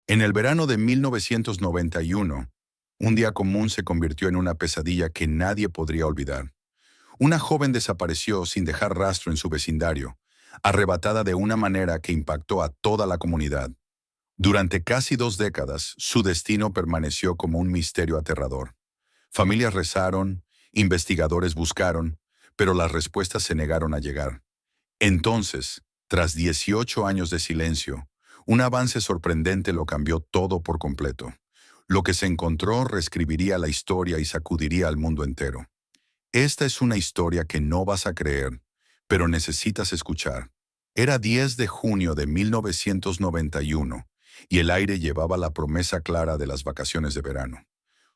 En el verano de 1991, un día común se convirtió en una pesadilla que nadie podría olvidar. Una joven desapareció sin dejar rastro en su vecindario, arrebatada de una manera que impactó a toda la comunidad. Durante casi 2 décadas, su destino permaneció como un misterio aterrador. Familias rezaron, investigadores buscaron, pero las respuestas se negaron a llegar. Entonces, tras 18 años de silencio, un avance sorprendente lo cambió todo por completo. Lo que se encontró reescribiría la historia y sacudiría al mundo entero. Esta es una historia que no vas a creer, pero necesitas escuchar. Era 10 de junio de 1991 y el aire llevaba la promesa clara de las vacaciones de verano.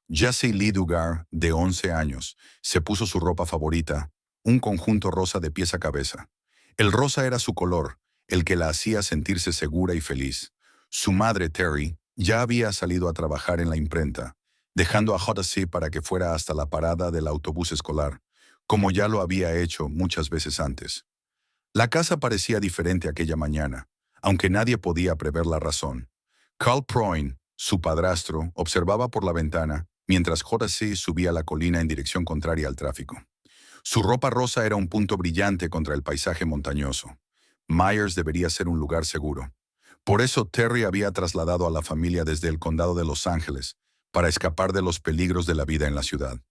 Jessie Lee Dugar, de 11 años, se puso su ropa favorita, un conjunto rosa de pies a cabeza. El rosa era su color, el que la hacía sentirse segura y feliz. Su madre, Terry, ya había salido a trabajar en la imprenta, dejando a Jessie para que fuera hasta la parada del autobús escolar, como ya lo había hecho muchas veces antes. La casa parecía diferente aquella mañana, aunque nadie podía prever la razón. Carl Proin, su padrastro, observaba por la ventana mientras Jessie subía la colina en dirección contraria al tráfico. Su ropa rosa era un punto brillante contra el paisaje montañoso. Myers debería ser un lugar seguro. Por eso Terry había trasladado a la familia desde el condado de Los Ángeles, para escapar de los peligros de la vida en la ciudad.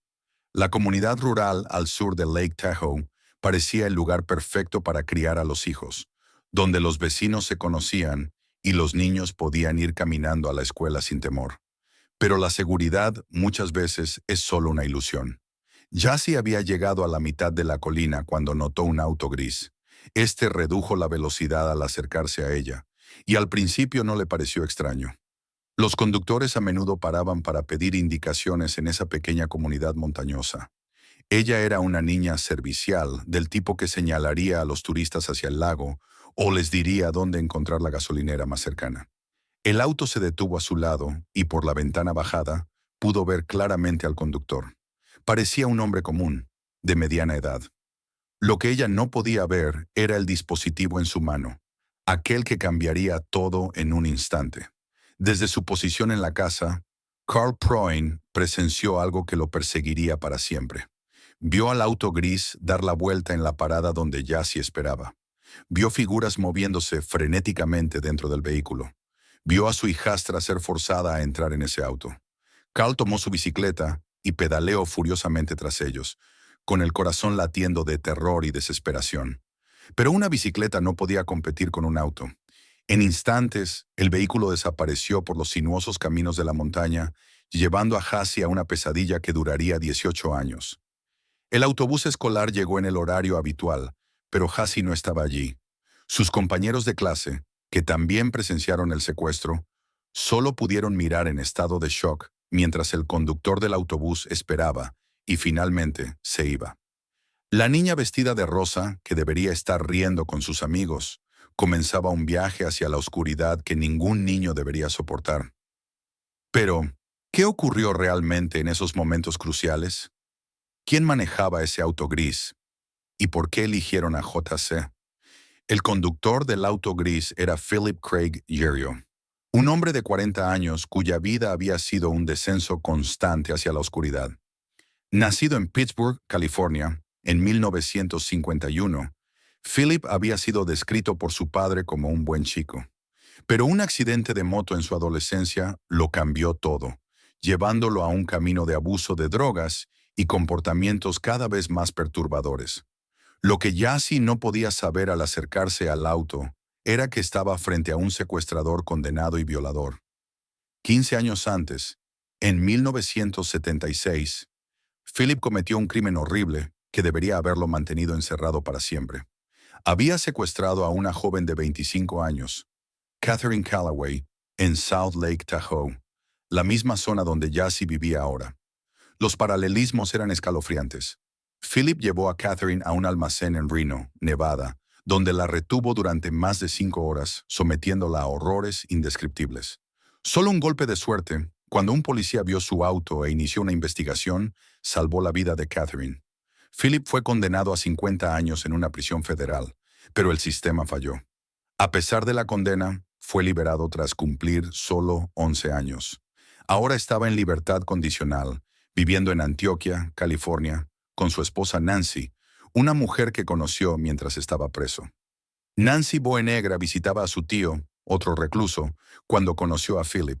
La comunidad rural al sur de Lake Tahoe parecía el lugar perfecto para criar a los hijos, donde los vecinos se conocían y los niños podían ir caminando a la escuela sin temor. Pero la seguridad muchas veces es solo una ilusión. Jessie había llegado a la mitad de la colina cuando notó un auto gris. Este redujo la velocidad al acercarse a ella, y al principio no le pareció extraño. Los conductores a menudo paraban para pedir indicaciones en esa pequeña comunidad montañosa. Ella era una niña servicial, del tipo que señalaría a los turistas hacia el lago o les diría dónde encontrar la gasolinera más cercana. El auto se detuvo a su lado y por la ventana bajada pudo ver claramente al conductor. Parecía un hombre común, de mediana edad. Lo que ella no podía ver era el dispositivo en su mano, aquel que cambiaría todo en un instante. Desde su posición en la casa, Carl Proin presenció algo que lo perseguiría para siempre. Vio al auto gris dar la vuelta en la parada donde Jessie esperaba. Vio figuras moviéndose frenéticamente dentro del vehículo. Vio a su hijastra ser forzada a entrar en ese auto. Carl tomó su bicicleta y pedaleó furiosamente tras ellos, con el corazón latiendo de terror y desesperación. Pero una bicicleta no podía competir con un auto. En instantes, el vehículo desapareció por los sinuosos caminos de la montaña, llevando a Jessie a una pesadilla que duraría 18 años. El autobús escolar llegó en el horario habitual, pero Jessie no estaba allí. Sus compañeros de clase, que también presenciaron el secuestro, solo pudieron mirar en estado de shock mientras el conductor del autobús esperaba y finalmente se iba. La niña vestida de rosa, que debería estar riendo con sus amigos, comenzaba un viaje hacia la oscuridad que ningún niño debería soportar. Pero, ¿qué ocurrió realmente en esos momentos cruciales? ¿Quién manejaba ese auto gris? ¿Y por qué eligieron a JC? El conductor del auto gris era Philip Craig Yerio, un hombre de 40 años cuya vida había sido un descenso constante hacia la oscuridad. Nacido en Pittsburgh, California, en 1951, Philip había sido descrito por su padre como un buen chico. Pero un accidente de moto en su adolescencia lo cambió todo, llevándolo a un camino de abuso de drogas y comportamientos cada vez más perturbadores. Lo que Jessie no podía saber al acercarse al auto era que estaba frente a un secuestrador condenado y violador. 15 años antes, en 1976, Philip cometió un crimen horrible que debería haberlo mantenido encerrado para siempre. Había secuestrado a una joven de 25 años, Catherine Callaway, en South Lake Tahoe, la misma zona donde Jessie vivía ahora. Los paralelismos eran escalofriantes. Philip llevó a Catherine a un almacén en Reno, Nevada, donde la retuvo durante más de 5 horas, sometiéndola a horrores indescriptibles. Solo un golpe de suerte, cuando un policía vio su auto e inició una investigación, salvó la vida de Catherine. Philip fue condenado a 50 años en una prisión federal, pero el sistema falló. A pesar de la condena, fue liberado tras cumplir solo 11 años. Ahora estaba en libertad condicional, viviendo en Antioquia, California, con su esposa Nancy, una mujer que conoció mientras estaba preso. Nancy Boenegra visitaba a su tío, otro recluso, cuando conoció a Philip.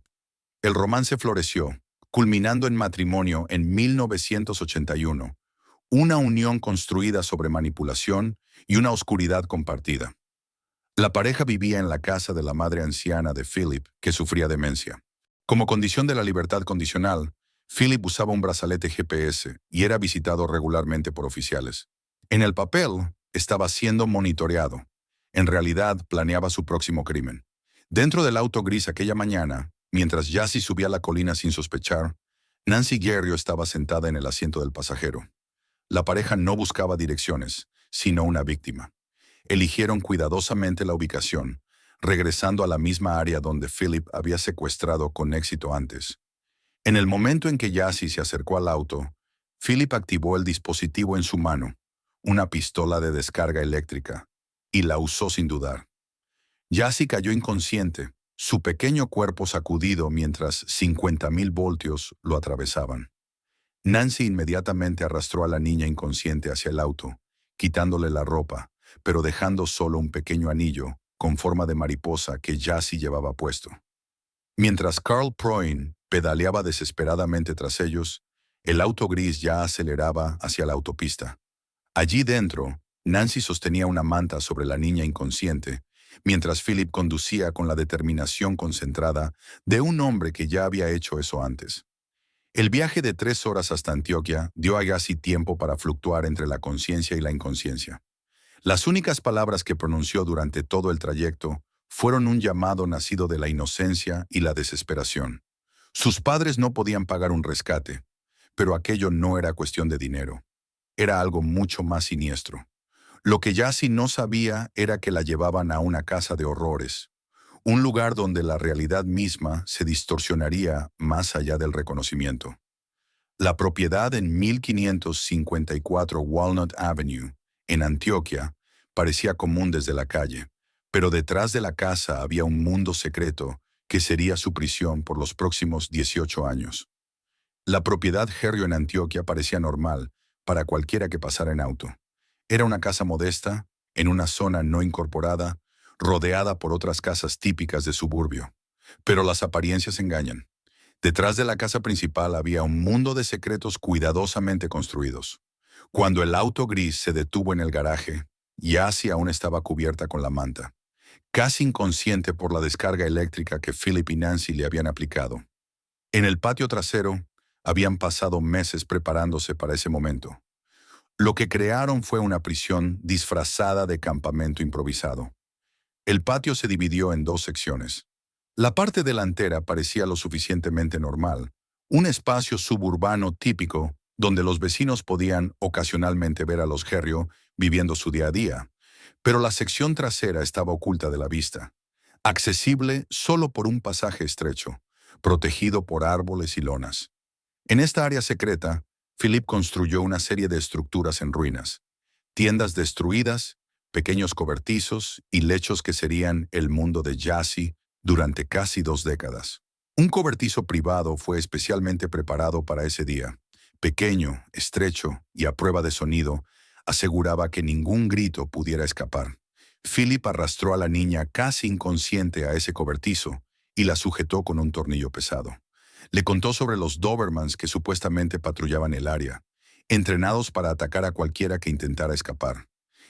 El romance floreció, culminando en matrimonio en 1981, una unión construida sobre manipulación y una oscuridad compartida. La pareja vivía en la casa de la madre anciana de Philip, que sufría demencia. Como condición de la libertad condicional, Philip usaba un brazalete GPS y era visitado regularmente por oficiales. En el papel, estaba siendo monitoreado. En realidad, planeaba su próximo crimen. Dentro del auto gris aquella mañana, mientras Jassy subía la colina sin sospechar, Nancy Guerrio estaba sentada en el asiento del pasajero. La pareja no buscaba direcciones, sino una víctima. Eligieron cuidadosamente la ubicación, regresando a la misma área donde Philip había secuestrado con éxito antes. En el momento en que Jassy se acercó al auto, Philip activó el dispositivo en su mano, una pistola de descarga eléctrica, y la usó sin dudar. Jassy cayó inconsciente, su pequeño cuerpo sacudido mientras 50.000 voltios lo atravesaban. Nancy inmediatamente arrastró a la niña inconsciente hacia el auto, quitándole la ropa, pero dejando solo un pequeño anillo con forma de mariposa que Jassy llevaba puesto. Mientras Carl Proin pedaleaba desesperadamente tras ellos, el auto gris ya aceleraba hacia la autopista. Allí dentro, Nancy sostenía una manta sobre la niña inconsciente, mientras Philip conducía con la determinación concentrada de un hombre que ya había hecho eso antes. El viaje de 3 horas hasta Antioquia dio a Jassy tiempo para fluctuar entre la conciencia y la inconsciencia. Las únicas palabras que pronunció durante todo el trayecto fueron un llamado nacido de la inocencia y la desesperación. Sus padres no podían pagar un rescate, pero aquello no era cuestión de dinero. Era algo mucho más siniestro. Lo que Jassy no sabía era que la llevaban a una casa de horrores, un lugar donde la realidad misma se distorsionaría más allá del reconocimiento. La propiedad en 1554 Walnut Avenue, en Antioquia, parecía común desde la calle, pero detrás de la casa había un mundo secreto que sería su prisión por los próximos 18 años. La propiedad Herrio en Antioquia parecía normal para cualquiera que pasara en auto. Era una casa modesta, en una zona no incorporada, rodeada por otras casas típicas de suburbio. Pero las apariencias engañan. Detrás de la casa principal había un mundo de secretos cuidadosamente construidos. Cuando el auto gris se detuvo en el garaje, Jassy aún estaba cubierta con la manta, casi inconsciente por la descarga eléctrica que Philip y Nancy le habían aplicado. En el patio trasero, habían pasado meses preparándose para ese momento. Lo que crearon fue una prisión disfrazada de campamento improvisado. El patio se dividió en 2 secciones. La parte delantera parecía lo suficientemente normal, un espacio suburbano típico donde los vecinos podían ocasionalmente ver a los Herrio viviendo su día a día, pero la sección trasera estaba oculta de la vista, accesible solo por un pasaje estrecho, protegido por árboles y lonas. En esta área secreta, Philip construyó una serie de estructuras en ruinas, tiendas destruidas, pequeños cobertizos y lechos que serían el mundo de Jassy durante casi 2 décadas. Un cobertizo privado fue especialmente preparado para ese día. Pequeño, estrecho y a prueba de sonido, aseguraba que ningún grito pudiera escapar. Philip arrastró a la niña casi inconsciente a ese cobertizo y la sujetó con un tornillo pesado. Le contó sobre los Dobermans que supuestamente patrullaban el área, entrenados para atacar a cualquiera que intentara escapar.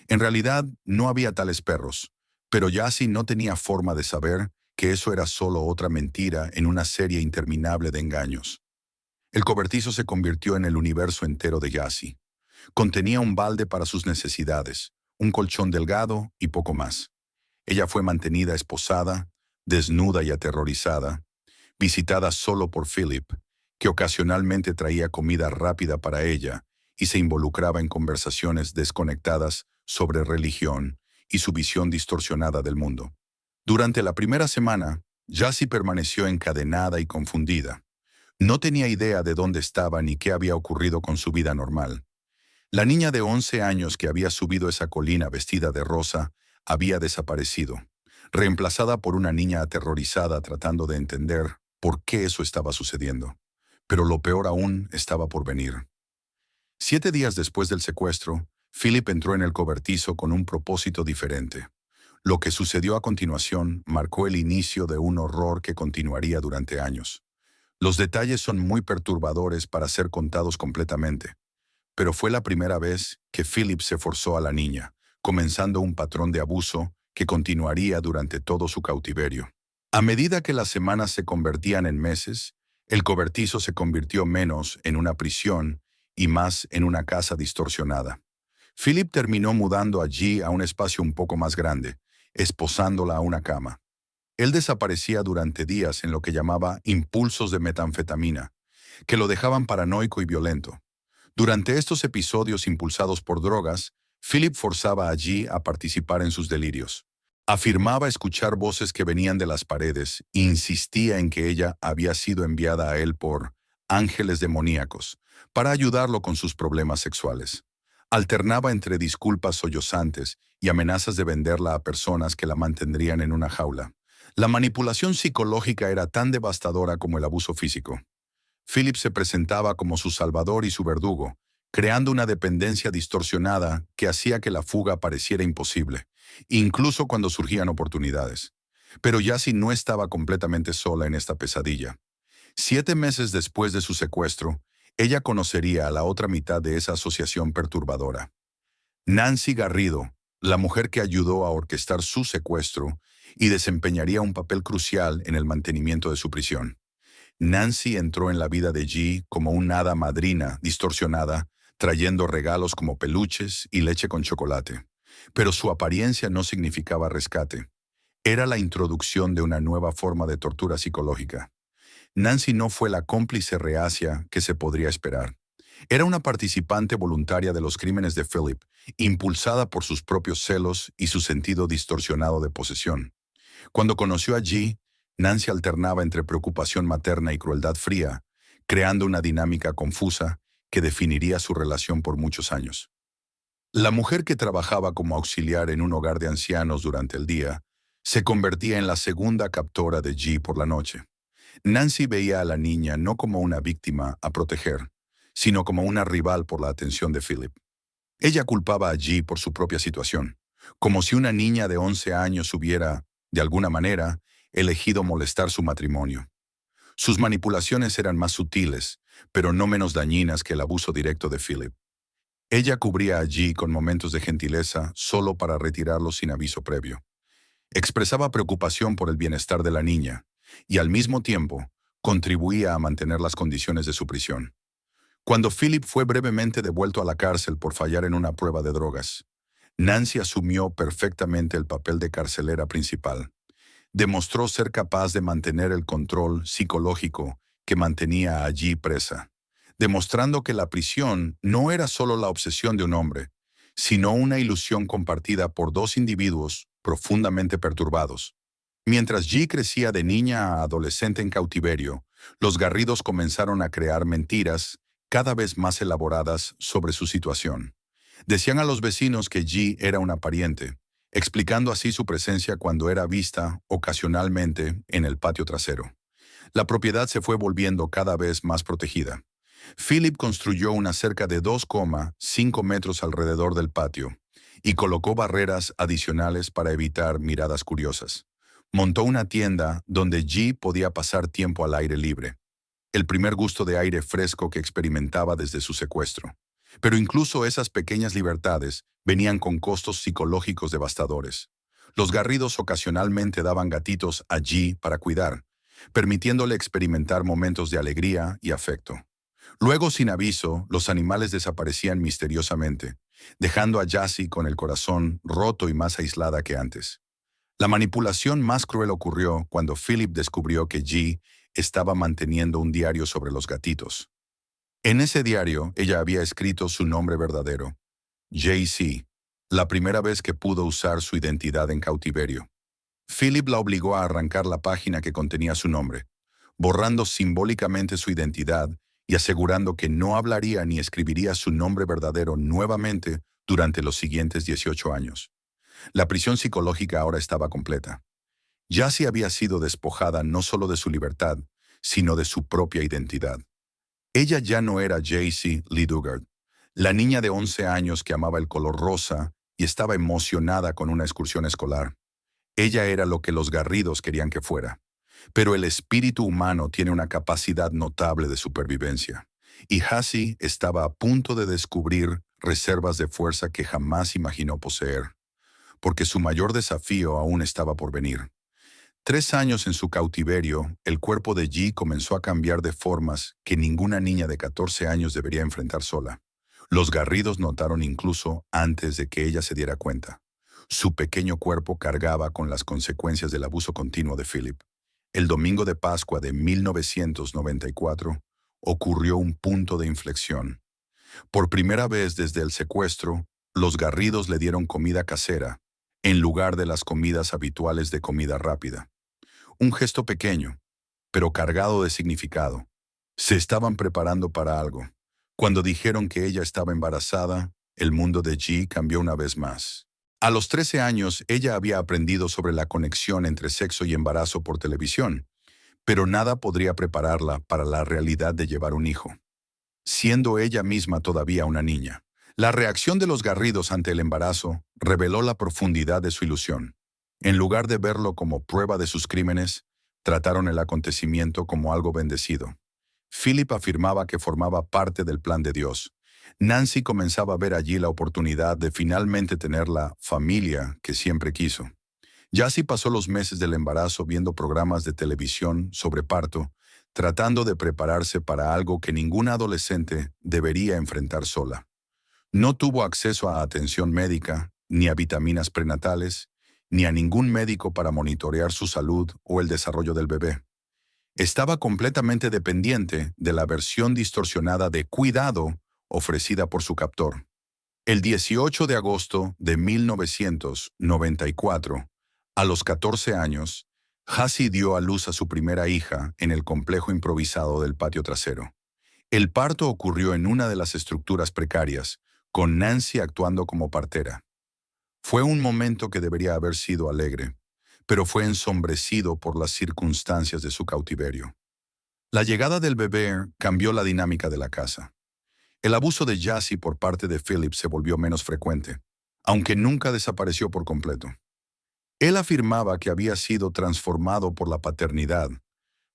En realidad, no había tales perros, pero Jassy no tenía forma de saber que eso era solo otra mentira en una serie interminable de engaños. El cobertizo se convirtió en el universo entero de Jassy. Contenía un balde para sus necesidades, un colchón delgado y poco más. Ella fue mantenida esposada, desnuda y aterrorizada, visitada solo por Philip, que ocasionalmente traía comida rápida para ella y se involucraba en conversaciones desconectadas sobre religión y su visión distorsionada del mundo. Durante la primera semana, Jassy permaneció encadenada y confundida. No tenía idea de dónde estaba ni qué había ocurrido con su vida normal. La niña de 11 años que había subido esa colina vestida de rosa había desaparecido. reemplazada por una niña aterrorizada tratando de entender por qué eso estaba sucediendo. Pero lo peor aún estaba por venir. 7 días después del secuestro, Philip entró en el cobertizo con un propósito diferente. Lo que sucedió a continuación marcó el inicio de un horror que continuaría durante años. Los detalles son muy perturbadores para ser contados completamente, pero fue la primera vez que Philip se forzó a la niña, comenzando un patrón de abuso que continuaría durante todo su cautiverio. A medida que las semanas se convertían en meses, el cobertizo se convirtió menos en una prisión y más en una casa distorsionada. Philip terminó mudando allí a un espacio un poco más grande, esposándola a una cama. Él desaparecía durante días en lo que llamaba impulsos de metanfetamina, que lo dejaban paranoico y violento. Durante estos episodios impulsados por drogas, Philip forzaba a G a participar en sus delirios. Afirmaba escuchar voces que venían de las paredes e insistía en que ella había sido enviada a él por ángeles demoníacos para ayudarlo con sus problemas sexuales. Alternaba entre disculpas sollozantes y amenazas de venderla a personas que la mantendrían en una jaula. La manipulación psicológica era tan devastadora como el abuso físico. Philip se presentaba como su salvador y su verdugo, creando una dependencia distorsionada que hacía que la fuga pareciera imposible, incluso cuando surgían oportunidades. Pero Yassi no estaba completamente sola en esta pesadilla. 7 meses después de su secuestro, ella conocería a la otra mitad de esa asociación perturbadora. Nancy Garrido, la mujer que ayudó a orquestar su secuestro y desempeñaría un papel crucial en el mantenimiento de su prisión. Nancy entró en la vida de G como una hada madrina distorsionada, trayendo regalos como peluches y leche con chocolate. Pero su apariencia no significaba rescate. Era la introducción de una nueva forma de tortura psicológica. Nancy no fue la cómplice reacia que se podría esperar. Era una participante voluntaria de los crímenes de Philip, impulsada por sus propios celos y su sentido distorsionado de posesión. Cuando conoció a G, Nancy alternaba entre preocupación materna y crueldad fría, creando una dinámica confusa que definiría su relación por muchos años. La mujer que trabajaba como auxiliar en un hogar de ancianos durante el día se convertía en la segunda captora de G por la noche. Nancy veía a la niña no como una víctima a proteger, sino como una rival por la atención de Philip. Ella culpaba a G por su propia situación, como si una niña de 11 años hubiera, de alguna manera, elegido molestar su matrimonio. Sus manipulaciones eran más sutiles, pero no menos dañinas que el abuso directo de Philip. Ella cubría a G con momentos de gentileza solo para retirarlo sin aviso previo. Expresaba preocupación por el bienestar de la niña y, al mismo tiempo, contribuía a mantener las condiciones de su prisión. Cuando Philip fue brevemente devuelto a la cárcel por fallar en una prueba de drogas, Nancy asumió perfectamente el papel de carcelera principal. Demostró ser capaz de mantener el control psicológico que mantenía a G presa, demostrando que la prisión no era solo la obsesión de un hombre, sino una ilusión compartida por dos individuos profundamente perturbados. Mientras G crecía de niña a adolescente en cautiverio, los Garridos comenzaron a crear mentiras cada vez más elaboradas sobre su situación. Decían a los vecinos que G era una pariente, explicando así su presencia cuando era vista ocasionalmente en el patio trasero. La propiedad se fue volviendo cada vez más protegida. Philip construyó una cerca de 2,5 metros alrededor del patio y colocó barreras adicionales para evitar miradas curiosas. Montó una tienda donde G podía pasar tiempo al aire libre, el primer gusto de aire fresco que experimentaba desde su secuestro. Pero incluso esas pequeñas libertades venían con costos psicológicos devastadores. Los Garridos ocasionalmente daban gatitos a G para cuidar, permitiéndole experimentar momentos de alegría y afecto. Luego, sin aviso, los animales desaparecían misteriosamente, dejando a Yassi con el corazón roto y más aislada que antes. La manipulación más cruel ocurrió cuando Philip descubrió que G estaba manteniendo un diario sobre los gatitos. En ese diario, ella había escrito su nombre verdadero, JC, la primera vez que pudo usar su identidad en cautiverio. Philip la obligó a arrancar la página que contenía su nombre, borrando simbólicamente su identidad y asegurando que no hablaría ni escribiría su nombre verdadero nuevamente durante los siguientes 18 años. La prisión psicológica ahora estaba completa. Jassy había sido despojada no solo de su libertad, sino de su propia identidad. Ella ya no era Jaycee Lee Dugard, la niña de 11 años que amaba el color rosa y estaba emocionada con una excursión escolar. Ella era lo que los Garridos querían que fuera. Pero el espíritu humano tiene una capacidad notable de supervivencia, y Jassy estaba a punto de descubrir reservas de fuerza que jamás imaginó poseer, porque su mayor desafío aún estaba por venir. 3 años en su cautiverio, el cuerpo de G comenzó a cambiar de formas que ninguna niña de 14 años debería enfrentar sola. Los Garridos notaron incluso antes de que ella se diera cuenta. Su pequeño cuerpo cargaba con las consecuencias del abuso continuo de Philip. El domingo de Pascua de 1994 ocurrió un punto de inflexión. Por primera vez desde el secuestro, los Garridos le dieron comida casera, en lugar de las comidas habituales de comida rápida. Un gesto pequeño, pero cargado de significado. Se estaban preparando para algo. Cuando dijeron que ella estaba embarazada, el mundo de G cambió una vez más. A los 13 años, ella había aprendido sobre la conexión entre sexo y embarazo por televisión, pero nada podría prepararla para la realidad de llevar un hijo, siendo ella misma todavía una niña. La reacción de los Garridos ante el embarazo reveló la profundidad de su ilusión. En lugar de verlo como prueba de sus crímenes, trataron el acontecimiento como algo bendecido. Philip afirmaba que formaba parte del plan de Dios. Nancy comenzaba a ver allí la oportunidad de finalmente tener la familia que siempre quiso. Jassy pasó los meses del embarazo viendo programas de televisión sobre parto, tratando de prepararse para algo que ninguna adolescente debería enfrentar sola. No tuvo acceso a atención médica, ni a vitaminas prenatales, ni a ningún médico para monitorear su salud o el desarrollo del bebé. Estaba completamente dependiente de la versión distorsionada de cuidado ofrecida por su captor. El 18 de agosto de 1994, a los 14 años, Jassy dio a luz a su primera hija en el complejo improvisado del patio trasero. El parto ocurrió en una de las estructuras precarias, con Nancy actuando como partera. Fue un momento que debería haber sido alegre, pero fue ensombrecido por las circunstancias de su cautiverio. La llegada del bebé cambió la dinámica de la casa. El abuso de Jassy por parte de Philip se volvió menos frecuente, aunque nunca desapareció por completo. Él afirmaba que había sido transformado por la paternidad,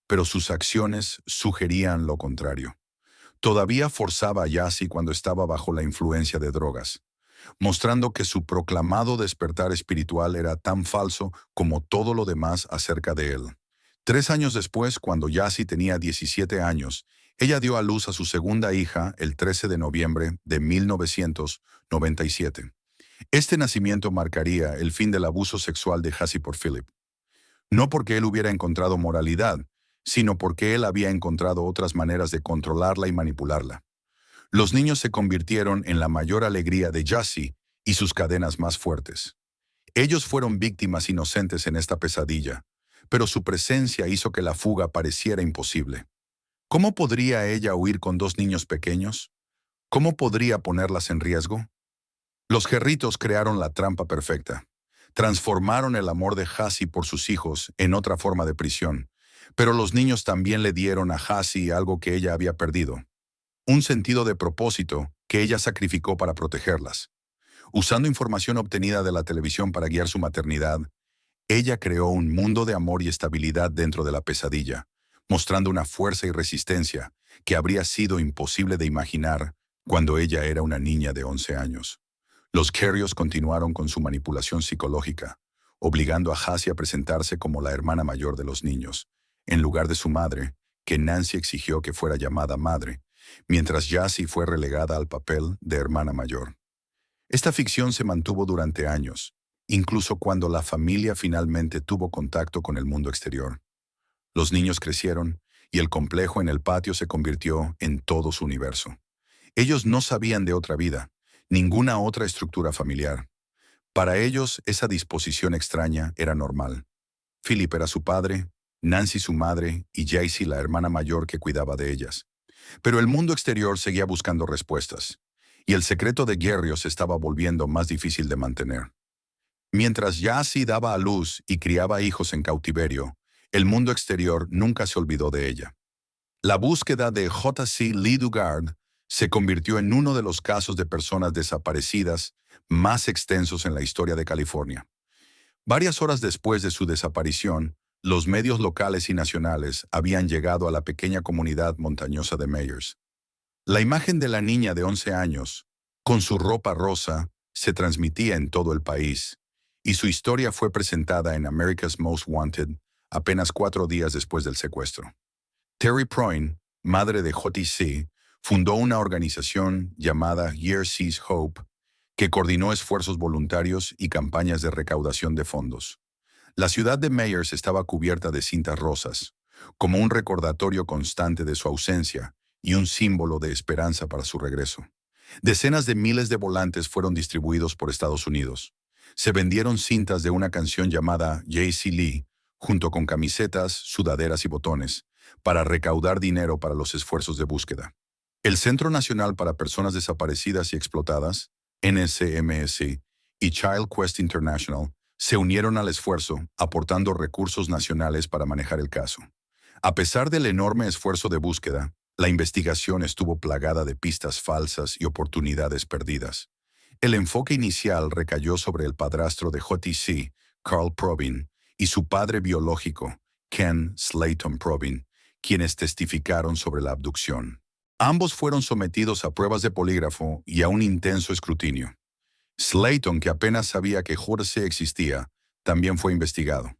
pero sus acciones sugerían lo contrario. Todavía forzaba a Jassy cuando estaba bajo la influencia de drogas, mostrando que su proclamado despertar espiritual era tan falso como todo lo demás acerca de él. 3 años después, cuando Jassy tenía 17 años, ella dio a luz a su segunda hija el 13 de noviembre de 1997. Este nacimiento marcaría el fin del abuso sexual de Jassy por Philip. No porque él hubiera encontrado moralidad, sino porque él había encontrado otras maneras de controlarla y manipularla. Los niños se convirtieron en la mayor alegría de Jassy y sus cadenas más fuertes. Ellos fueron víctimas inocentes en esta pesadilla, pero su presencia hizo que la fuga pareciera imposible. ¿Cómo podría ella huir con 2 niños pequeños? ¿Cómo podría ponerlas en riesgo? Los Gerritos crearon la trampa perfecta. Transformaron el amor de Jassy por sus hijos en otra forma de prisión, pero los niños también le dieron a Jassy algo que ella había perdido: un sentido de propósito que ella sacrificó para protegerlas. Usando información obtenida de la televisión para guiar su maternidad, ella creó un mundo de amor y estabilidad dentro de la pesadilla, mostrando una fuerza y resistencia que habría sido imposible de imaginar cuando ella era una niña de 11 años. Los Carrios continuaron con su manipulación psicológica, obligando a Jassy a presentarse como la hermana mayor de los niños, en lugar de su madre, que Nancy exigió que fuera llamada madre, mientras Jassy fue relegada al papel de hermana mayor. Esta ficción se mantuvo durante años, incluso cuando la familia finalmente tuvo contacto con el mundo exterior. Los niños crecieron y el complejo en el patio se convirtió en todo su universo. Ellos no sabían de otra vida, ninguna otra estructura familiar. Para ellos, esa disposición extraña era normal. Philip era su padre, Nancy su madre y Jaycee la hermana mayor que cuidaba de ellas. Pero el mundo exterior seguía buscando respuestas, y el secreto de Gerios se estaba volviendo más difícil de mantener. Mientras Yassi daba a luz y criaba hijos en cautiverio, el mundo exterior nunca se olvidó de ella. La búsqueda de J.C. Lee Dugard se convirtió en uno de los casos de personas desaparecidas más extensos en la historia de California. Varias horas después de su desaparición, los medios locales y nacionales habían llegado a la pequeña comunidad montañosa de Myers. La imagen de la niña de 11 años, con su ropa rosa, se transmitía en todo el país, y su historia fue presentada en America's Most Wanted apenas 4 días después del secuestro. Terry Proin, madre de J.C., fundó una organización llamada Year Sees Hope, que coordinó esfuerzos voluntarios y campañas de recaudación de fondos. La ciudad de Myers estaba cubierta de cintas rosas, como un recordatorio constante de su ausencia y un símbolo de esperanza para su regreso. Decenas de miles de volantes fueron distribuidos por Estados Unidos. Se vendieron cintas de una canción llamada J.C. Lee, junto con camisetas, sudaderas y botones, para recaudar dinero para los esfuerzos de búsqueda. El Centro Nacional para Personas Desaparecidas y Explotadas, NCMS, y Child Quest International se unieron al esfuerzo, aportando recursos nacionales para manejar el caso. A pesar del enorme esfuerzo de búsqueda, la investigación estuvo plagada de pistas falsas y oportunidades perdidas. El enfoque inicial recayó sobre el padrastro de J.C., Carl Probin, y su padre biológico, Ken Slayton Probin, quienes testificaron sobre la abducción. Ambos fueron sometidos a pruebas de polígrafo y a un intenso escrutinio. Slayton, que apenas sabía que J.C. existía, también fue investigado.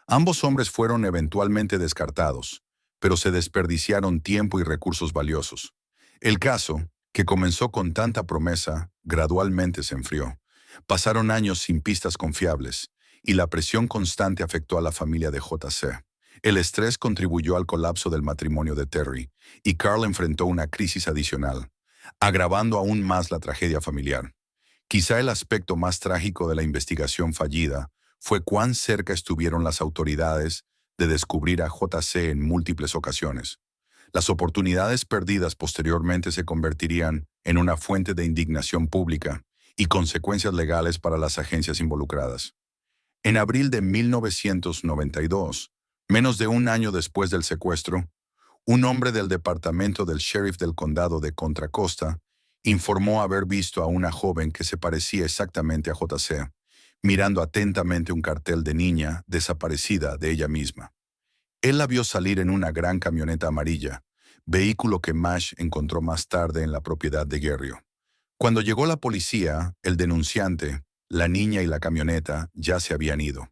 Ambos hombres fueron eventualmente descartados, pero se desperdiciaron tiempo y recursos valiosos. El caso, que comenzó con tanta promesa, gradualmente se enfrió. Pasaron años sin pistas confiables, y la presión constante afectó a la familia de J.C. El estrés contribuyó al colapso del matrimonio de Terry, y Carl enfrentó una crisis adicional, agravando aún más la tragedia familiar. Quizá el aspecto más trágico de la investigación fallida fue cuán cerca estuvieron las autoridades de descubrir a J.C. en múltiples ocasiones. Las oportunidades perdidas posteriormente se convertirían en una fuente de indignación pública y consecuencias legales para las agencias involucradas. En abril de 1992, menos de un año después del secuestro, un hombre del departamento del sheriff del condado de Contra Costa informó haber visto a una joven que se parecía exactamente a J.C., mirando atentamente un cartel de niña desaparecida de ella misma. Él la vio salir en una gran camioneta amarilla, vehículo que Mash encontró más tarde en la propiedad de Guerrio. Cuando llegó la policía, el denunciante, la niña y la camioneta ya se habían ido.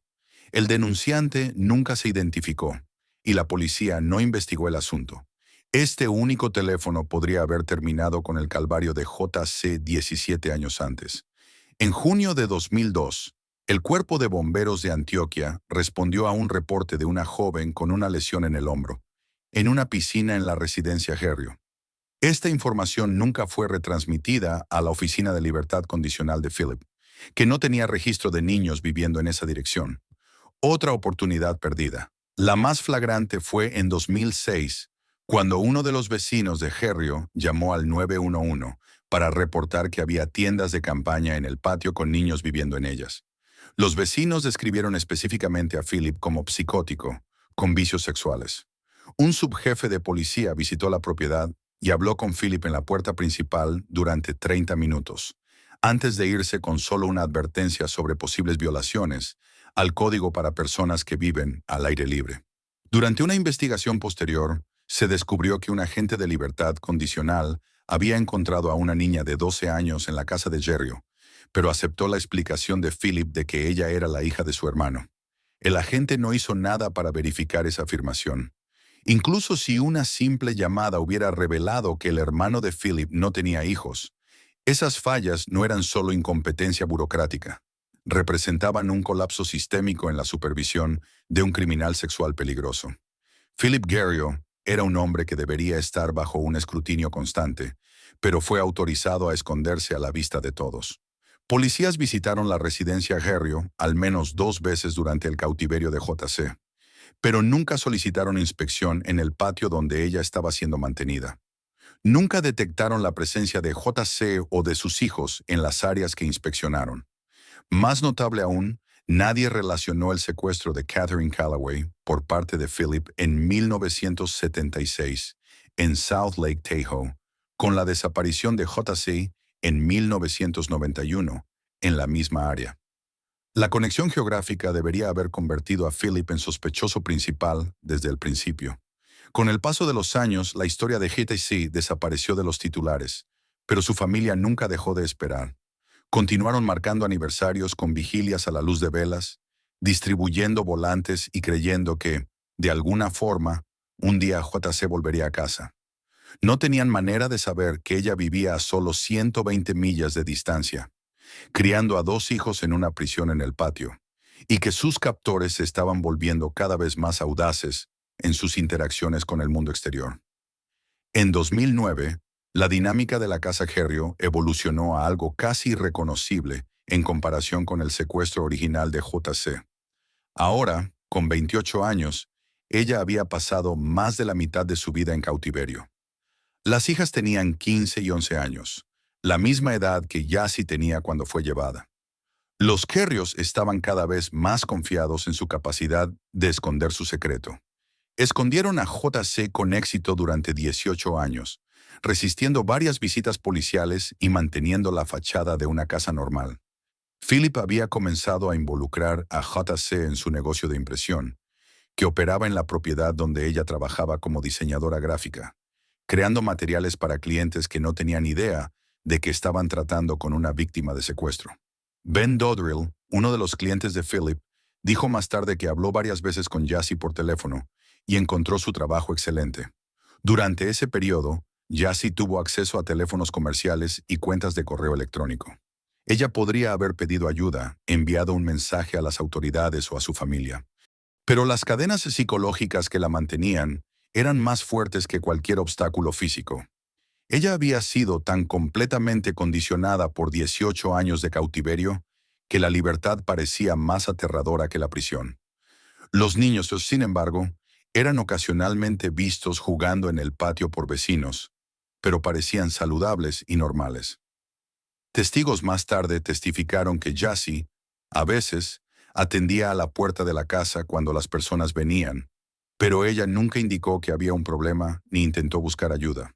El denunciante nunca se identificó, y la policía no investigó el asunto. Este único teléfono podría haber terminado con el calvario de J.C. 17 años antes. En junio de 2002, el Cuerpo de Bomberos de Antioquia respondió a un reporte de una joven con una lesión en el hombro, en una piscina en la residencia Guerrio. Esta información nunca fue retransmitida a la Oficina de Libertad Condicional de Philip, que no tenía registro de niños viviendo en esa dirección. Otra oportunidad perdida. La más flagrante fue en 2006, cuando uno de los vecinos de Guerrio llamó al 911 para reportar que había tiendas de campaña en el patio con niños viviendo en ellas. Los vecinos describieron específicamente a Philip como psicótico, con vicios sexuales. Un subjefe de policía visitó la propiedad y habló con Philip en la puerta principal durante 30 minutos, antes de irse con solo una advertencia sobre posibles violaciones al código para personas que viven al aire libre. Durante una investigación posterior, se descubrió que un agente de libertad condicional había encontrado a una niña de 12 años en la casa de Guerrio, pero aceptó la explicación de Philip de que ella era la hija de su hermano. El agente no hizo nada para verificar esa afirmación. Incluso si una simple llamada hubiera revelado que el hermano de Philip no tenía hijos, esas fallas no eran solo incompetencia burocrática. Representaban un colapso sistémico en la supervisión de un criminal sexual peligroso. Philip Guerrio era un hombre que debería estar bajo un escrutinio constante, pero fue autorizado a esconderse a la vista de todos. Policías visitaron la residencia Guerrio al menos 2 veces durante el cautiverio de J.C., pero nunca solicitaron inspección en el patio donde ella estaba siendo mantenida. Nunca detectaron la presencia de J.C. o de sus hijos en las áreas que inspeccionaron. Más notable aún, nadie relacionó el secuestro de Catherine Calloway por parte de Philip en 1976 en South Lake Tahoe con la desaparición de JC en 1991 en la misma área. La conexión geográfica debería haber convertido a Philip en sospechoso principal desde el principio. Con el paso de los años, la historia de JC desapareció de los titulares, pero su familia nunca dejó de esperar. Continuaron marcando aniversarios con vigilias a la luz de velas, distribuyendo volantes y creyendo que, de alguna forma, un día JC volvería a casa. No tenían manera de saber que ella vivía a solo 120 millas de distancia, criando a 2 hijos en una prisión en el patio, y que sus captores se estaban volviendo cada vez más audaces en sus interacciones con el mundo exterior. En 2009, la dinámica de la Casa Herrio evolucionó a algo casi irreconocible en comparación con el secuestro original de JC. Ahora, con 28 años, ella había pasado más de la mitad de su vida en cautiverio. Las hijas tenían 15 y 11 años, la misma edad que Jassy tenía cuando fue llevada. Los Herrios estaban cada vez más confiados en su capacidad de esconder su secreto. Escondieron a JC con éxito durante 18 años, resistiendo varias visitas policiales y manteniendo la fachada de una casa normal. Philip había comenzado a involucrar a JC en su negocio de impresión, que operaba en la propiedad donde ella trabajaba como diseñadora gráfica, creando materiales para clientes que no tenían idea de que estaban tratando con una víctima de secuestro. Ben Dodrill, uno de los clientes de Philip, dijo más tarde que habló varias veces con Jassy por teléfono y encontró su trabajo excelente. Durante ese periodo, Jassy tuvo acceso a teléfonos comerciales y cuentas de correo electrónico. Ella podría haber pedido ayuda, enviado un mensaje a las autoridades o a su familia. Pero las cadenas psicológicas que la mantenían eran más fuertes que cualquier obstáculo físico. Ella había sido tan completamente condicionada por 18 años de cautiverio que la libertad parecía más aterradora que la prisión. Los niños, sin embargo, eran ocasionalmente vistos jugando en el patio por vecinos, pero parecían saludables y normales. Testigos más tarde testificaron que Jassy, a veces, atendía a la puerta de la casa cuando las personas venían, pero ella nunca indicó que había un problema ni intentó buscar ayuda.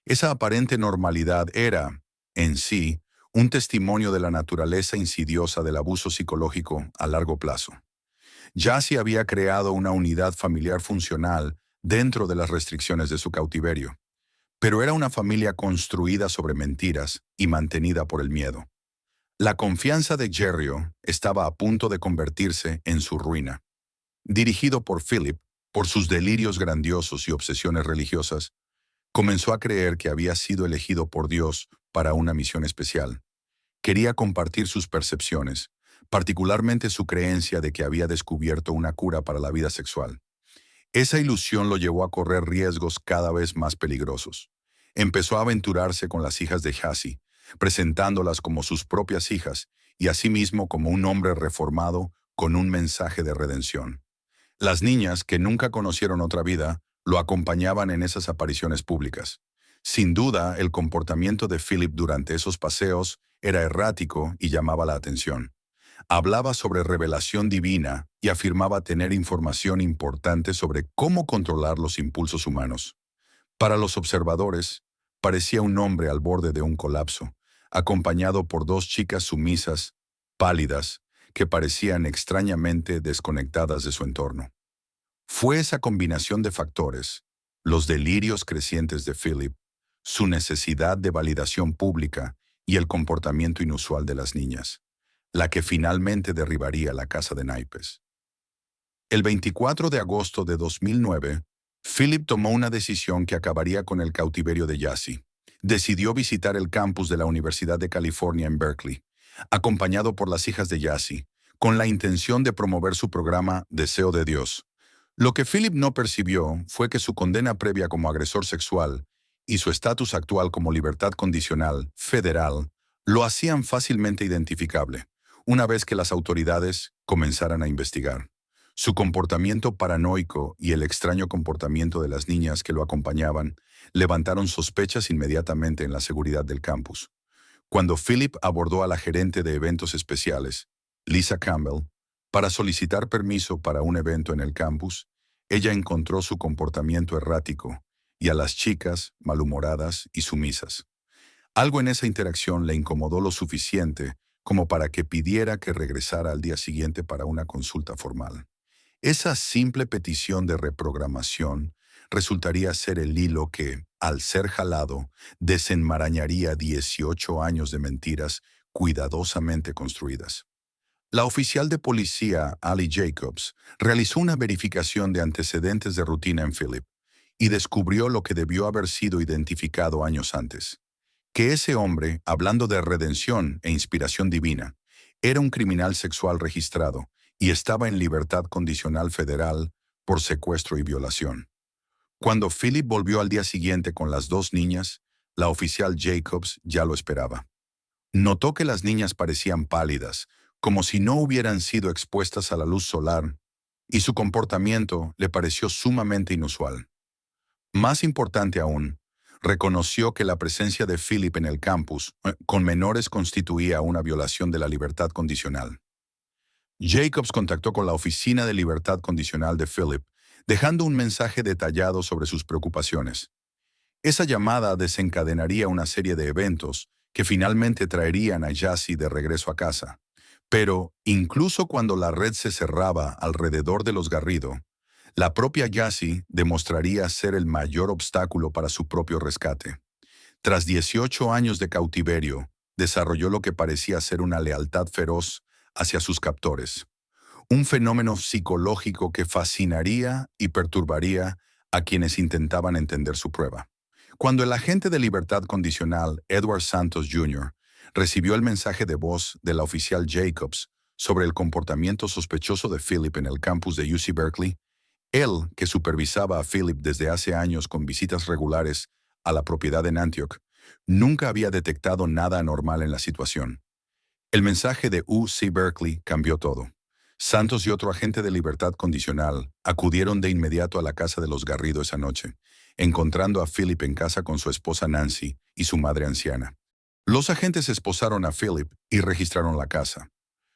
Esa aparente normalidad era, en sí, un testimonio de la naturaleza insidiosa del abuso psicológico a largo plazo. Jassy había creado una unidad familiar funcional dentro de las restricciones de su cautiverio, pero era una familia construida sobre mentiras y mantenida por el miedo. La confianza de Herrio estaba a punto de convertirse en su ruina. Dirigido por Philip, por sus delirios grandiosos y obsesiones religiosas, comenzó a creer que había sido elegido por Dios para una misión especial. Quería compartir sus percepciones, particularmente su creencia de que había descubierto una cura para la vida sexual. Esa ilusión lo llevó a correr riesgos cada vez más peligrosos. Empezó a aventurarse con las hijas de Jassy, presentándolas como sus propias hijas y asimismo como un hombre reformado con un mensaje de redención. Las niñas, que nunca conocieron otra vida, lo acompañaban en esas apariciones públicas. Sin duda, el comportamiento de Philip durante esos paseos era errático y llamaba la atención. Hablaba sobre revelación divina y afirmaba tener información importante sobre cómo controlar los impulsos humanos. Para los observadores, parecía un hombre al borde de un colapso, acompañado por 2 chicas sumisas, pálidas, que parecían extrañamente desconectadas de su entorno. Fue esa combinación de factores, los delirios crecientes de Philip, su necesidad de validación pública y el comportamiento inusual de las niñas, la que finalmente derribaría la casa de naipes. El 24 de agosto de 2009, Philip tomó una decisión que acabaría con el cautiverio de Jassy. Decidió visitar el campus de la Universidad de California en Berkeley, acompañado por las hijas de Jassy, con la intención de promover su programa Deseo de Dios. Lo que Philip no percibió fue que su condena previa como agresor sexual y su estatus actual como libertad condicional federal lo hacían fácilmente identificable, una vez que las autoridades comenzaran a investigar. Su comportamiento paranoico y el extraño comportamiento de las niñas que lo acompañaban levantaron sospechas inmediatamente en la seguridad del campus. Cuando Philip abordó a la gerente de eventos especiales, Lisa Campbell, para solicitar permiso para un evento en el campus, ella encontró su comportamiento errático y a las chicas malhumoradas y sumisas. Algo en esa interacción le incomodó lo suficiente como para que pidiera que regresara al día siguiente para una consulta formal. Esa simple petición de reprogramación resultaría ser el hilo que, al ser jalado, desenmarañaría 18 años de mentiras cuidadosamente construidas. La oficial de policía, Ali Jacobs, realizó una verificación de antecedentes de rutina en Philip y descubrió lo que debió haber sido identificado años antes: que ese hombre, hablando de redención e inspiración divina, era un criminal sexual registrado y estaba en libertad condicional federal por secuestro y violación. Cuando Philip volvió al día siguiente con las dos niñas, la oficial Jacobs ya lo esperaba. Notó que las niñas parecían pálidas, como si no hubieran sido expuestas a la luz solar, y su comportamiento le pareció sumamente inusual. Más importante aún, reconoció que la presencia de Philip en el campus con menores constituía una violación de la libertad condicional. Jacobs contactó con la Oficina de Libertad Condicional de Philip, dejando un mensaje detallado sobre sus preocupaciones. Esa llamada desencadenaría una serie de eventos que finalmente traerían a Jassy de regreso a casa. Pero, incluso cuando la red se cerraba alrededor de los Garrido, la propia Jassy demostraría ser el mayor obstáculo para su propio rescate. Tras 18 años de cautiverio, desarrolló lo que parecía ser una lealtad feroz hacia sus captores, un fenómeno psicológico que fascinaría y perturbaría a quienes intentaban entender su prueba. Cuando el agente de libertad condicional, Edward Santos Jr., recibió el mensaje de voz de la oficial Jacobs sobre el comportamiento sospechoso de Philip en el campus de UC Berkeley, él, que supervisaba a Philip desde hace años con visitas regulares a la propiedad en Antioch, nunca había detectado nada anormal en la situación. El mensaje de UC Berkeley cambió todo. Santos y otro agente de libertad condicional acudieron de inmediato a la casa de los Garrido esa noche, encontrando a Philip en casa con su esposa Nancy y su madre anciana. Los agentes esposaron a Philip y registraron la casa,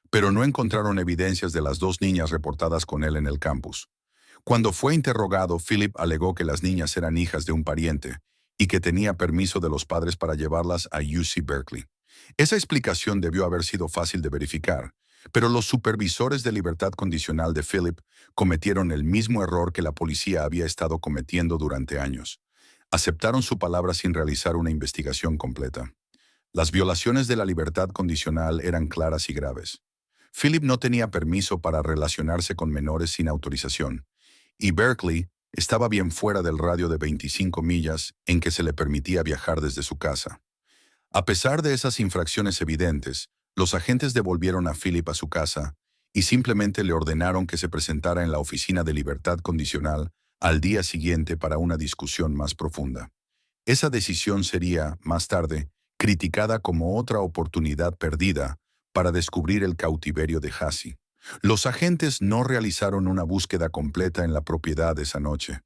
pero no encontraron evidencias de las dos niñas reportadas con él en el campus. Cuando fue interrogado, Philip alegó que las niñas eran hijas de un pariente y que tenía permiso de los padres para llevarlas a UC Berkeley. Esa explicación debió haber sido fácil de verificar, pero los supervisores de libertad condicional de Philip cometieron el mismo error que la policía había estado cometiendo durante años. Aceptaron su palabra sin realizar una investigación completa. Las violaciones de la libertad condicional eran claras y graves. Philip no tenía permiso para relacionarse con menores sin autorización, y Berkeley estaba bien fuera del radio de 25 millas en que se le permitía viajar desde su casa. A pesar de esas infracciones evidentes, los agentes devolvieron a Philip a su casa y simplemente le ordenaron que se presentara en la oficina de libertad condicional al día siguiente para una discusión más profunda. Esa decisión sería, más tarde, criticada como otra oportunidad perdida para descubrir el cautiverio de Jassy. Los agentes no realizaron una búsqueda completa en la propiedad esa noche,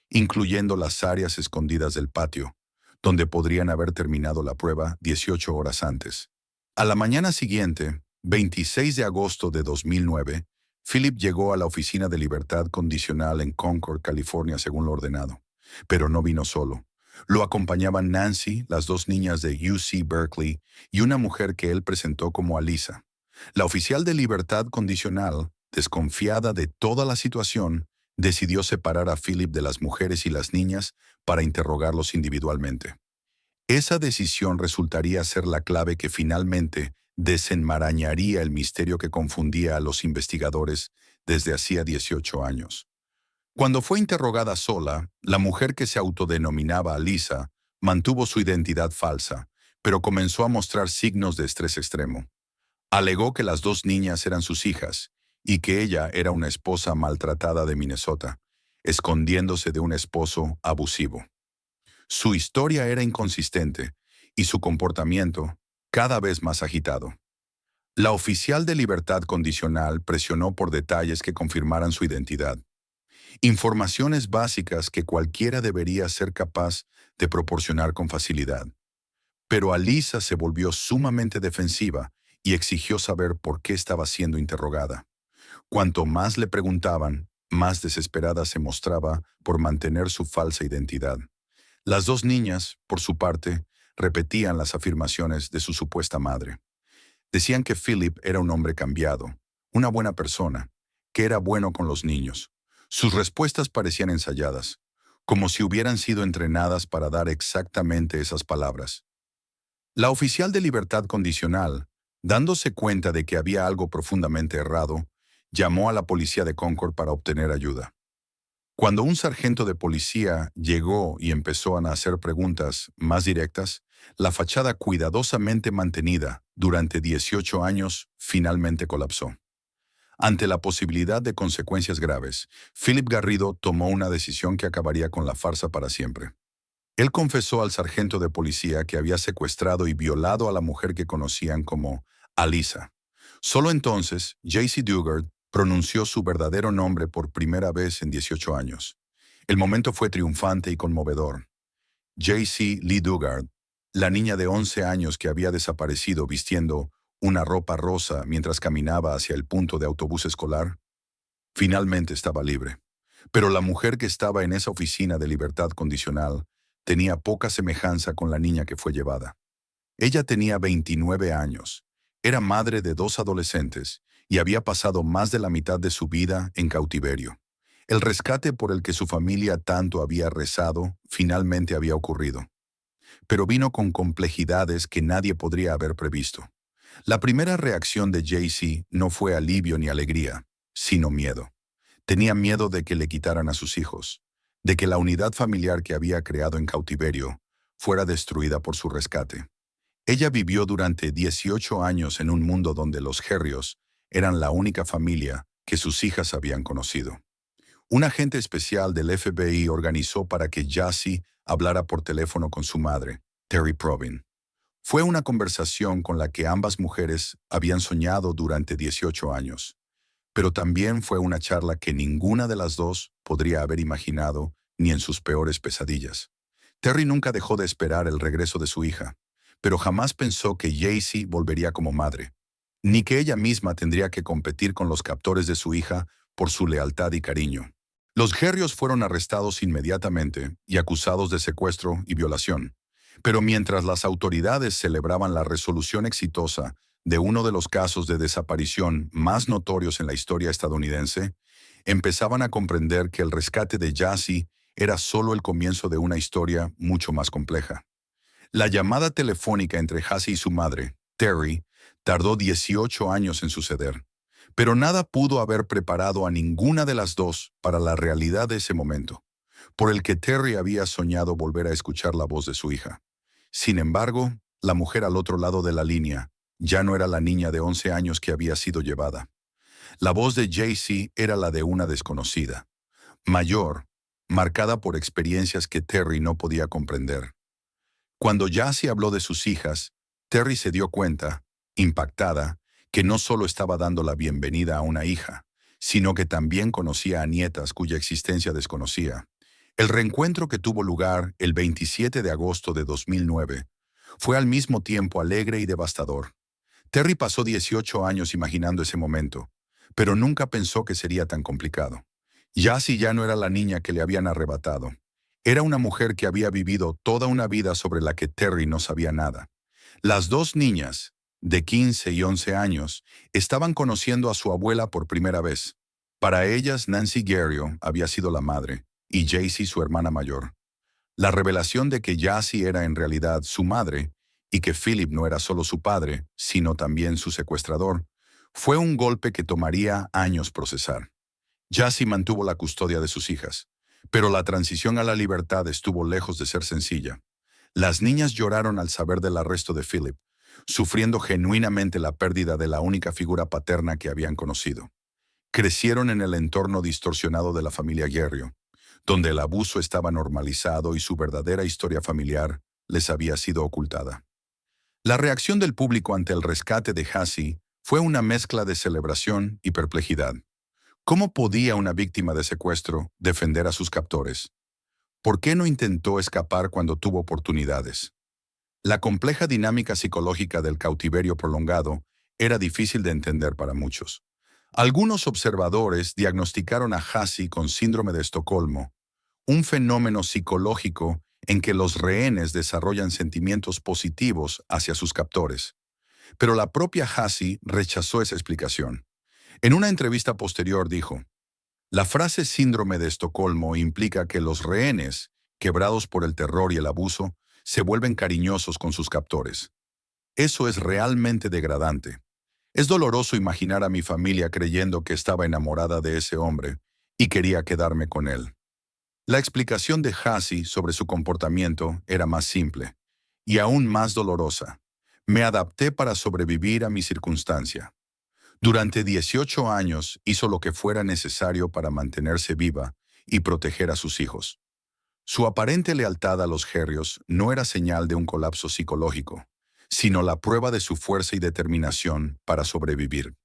incluyendo las áreas escondidas del patio, donde podrían haber terminado la prueba 18 horas antes. A la mañana siguiente, 26 de agosto de 2009, Philip llegó a la oficina de libertad condicional en Concord, California, según lo ordenado. Pero no vino solo. Lo acompañaban Nancy, las dos niñas de UC Berkeley, y una mujer que él presentó como Alisa. La oficial de libertad condicional, desconfiada de toda la situación, decidió separar a Philip de las mujeres y las niñas para interrogarlos individualmente. Esa decisión resultaría ser la clave que finalmente desenmarañaría el misterio que confundía a los investigadores desde hacía 18 años. Cuando fue interrogada sola, la mujer que se autodenominaba Alisa mantuvo su identidad falsa, pero comenzó a mostrar signos de estrés extremo. Alegó que las dos niñas eran sus hijas y que ella era una esposa maltratada de Minnesota, escondiéndose de un esposo abusivo. Su historia era inconsistente y su comportamiento cada vez más agitado. La oficial de libertad condicional presionó por detalles que confirmaran su identidad. Informaciones básicas que cualquiera debería ser capaz de proporcionar con facilidad. Pero Alisa se volvió sumamente defensiva y exigió saber por qué estaba siendo interrogada. Cuanto más le preguntaban, más desesperada se mostraba por mantener su falsa identidad. Las dos niñas, por su parte, repetían las afirmaciones de su supuesta madre. Decían que Philip era un hombre cambiado, una buena persona, que era bueno con los niños. Sus respuestas parecían ensayadas, como si hubieran sido entrenadas para dar exactamente esas palabras. La oficial de libertad condicional, dándose cuenta de que había algo profundamente errado, llamó a la policía de Concord para obtener ayuda. Cuando un sargento de policía llegó y empezó a hacer preguntas más directas, la fachada cuidadosamente mantenida durante 18 años finalmente colapsó. Ante la posibilidad de consecuencias graves, Philip Garrido tomó una decisión que acabaría con la farsa para siempre. Él confesó al sargento de policía que había secuestrado y violado a la mujer que conocían como Alisa. Solo entonces, J.C. Dugard pronunció su verdadero nombre por primera vez en 18 años. El momento fue triunfante y conmovedor. J.C. Lee Dugard, la niña de 11 años que había desaparecido vistiendo una ropa rosa mientras caminaba hacia el punto de autobús escolar, finalmente estaba libre. Pero la mujer que estaba en esa oficina de libertad condicional tenía poca semejanza con la niña que fue llevada. Ella tenía 29 años, era madre de 2 adolescentes y había pasado más de la mitad de su vida en cautiverio. El rescate por el que su familia tanto había rezado finalmente había ocurrido, pero vino con complejidades que nadie podría haber previsto. La primera reacción de J.C. no fue alivio ni alegría, sino miedo. Tenía miedo de que le quitaran a sus hijos, de que la unidad familiar que había creado en cautiverio fuera destruida por su rescate. Ella vivió durante 18 años en un mundo donde los Herrios eran la única familia que sus hijas habían conocido. Un agente especial del FBI organizó para que Jassy hablara por teléfono con su madre, Terry Provin. Fue una conversación con la que ambas mujeres habían soñado durante 18 años, pero también fue una charla que ninguna de las dos podría haber imaginado ni en sus peores pesadillas. Terry nunca dejó de esperar el regreso de su hija, pero jamás pensó que J.C. volvería como madre, ni que ella misma tendría que competir con los captores de su hija por su lealtad y cariño. Los Herrios fueron arrestados inmediatamente y acusados de secuestro y violación. Pero mientras las autoridades celebraban la resolución exitosa de uno de los casos de desaparición más notorios en la historia estadounidense, empezaban a comprender que el rescate de Jassy era solo el comienzo de una historia mucho más compleja. La llamada telefónica entre Jassy y su madre, Terry, tardó 18 años en suceder, pero nada pudo haber preparado a ninguna de las dos para la realidad de ese momento, por el que Terry había soñado volver a escuchar la voz de su hija. Sin embargo, la mujer al otro lado de la línea ya no era la niña de 11 años que había sido llevada. La voz de J.C. era la de una desconocida, mayor, marcada por experiencias que Terry no podía comprender. Cuando Jassy habló de sus hijas, Terry se dio cuenta, impactada, que no solo estaba dando la bienvenida a una hija, sino que también conocía a nietas cuya existencia desconocía. El reencuentro que tuvo lugar el 27 de agosto de 2009 fue al mismo tiempo alegre y devastador. Terry pasó 18 años imaginando ese momento, pero nunca pensó que sería tan complicado. Jassy ya no era la niña que le habían arrebatado. Era una mujer que había vivido toda una vida sobre la que Terry no sabía nada. Las dos niñas, de 15 y 11 años, estaban conociendo a su abuela por primera vez. Para ellas, Nancy Guerrio había sido la madre, y J.C. su hermana mayor. La revelación de que Jassy era en realidad su madre, y que Philip no era solo su padre, sino también su secuestrador, fue un golpe que tomaría años procesar. Jassy mantuvo la custodia de sus hijas, pero la transición a la libertad estuvo lejos de ser sencilla. Las niñas lloraron al saber del arresto de Philip, sufriendo genuinamente la pérdida de la única figura paterna que habían conocido. Crecieron en el entorno distorsionado de la familia Guerrio, donde el abuso estaba normalizado y su verdadera historia familiar les había sido ocultada. La reacción del público ante el rescate de Jassy fue una mezcla de celebración y perplejidad. ¿Cómo podía una víctima de secuestro defender a sus captores? ¿Por qué no intentó escapar cuando tuvo oportunidades? La compleja dinámica psicológica del cautiverio prolongado era difícil de entender para muchos. Algunos observadores diagnosticaron a Hassi con síndrome de Estocolmo, un fenómeno psicológico en que los rehenes desarrollan sentimientos positivos hacia sus captores. Pero la propia Hassi rechazó esa explicación. En una entrevista posterior dijo, la frase síndrome de Estocolmo implica que los rehenes, quebrados por el terror y el abuso, se vuelven cariñosos con sus captores. Eso es realmente degradante. Es doloroso imaginar a mi familia creyendo que estaba enamorada de ese hombre y quería quedarme con él. La explicación de Hassi sobre su comportamiento era más simple y aún más dolorosa. Me adapté para sobrevivir a mi circunstancia. Durante 18 años hizo lo que fuera necesario para mantenerse viva y proteger a sus hijos. Su aparente lealtad a los Herios no era señal de un colapso psicológico, sino la prueba de su fuerza y determinación para sobrevivir.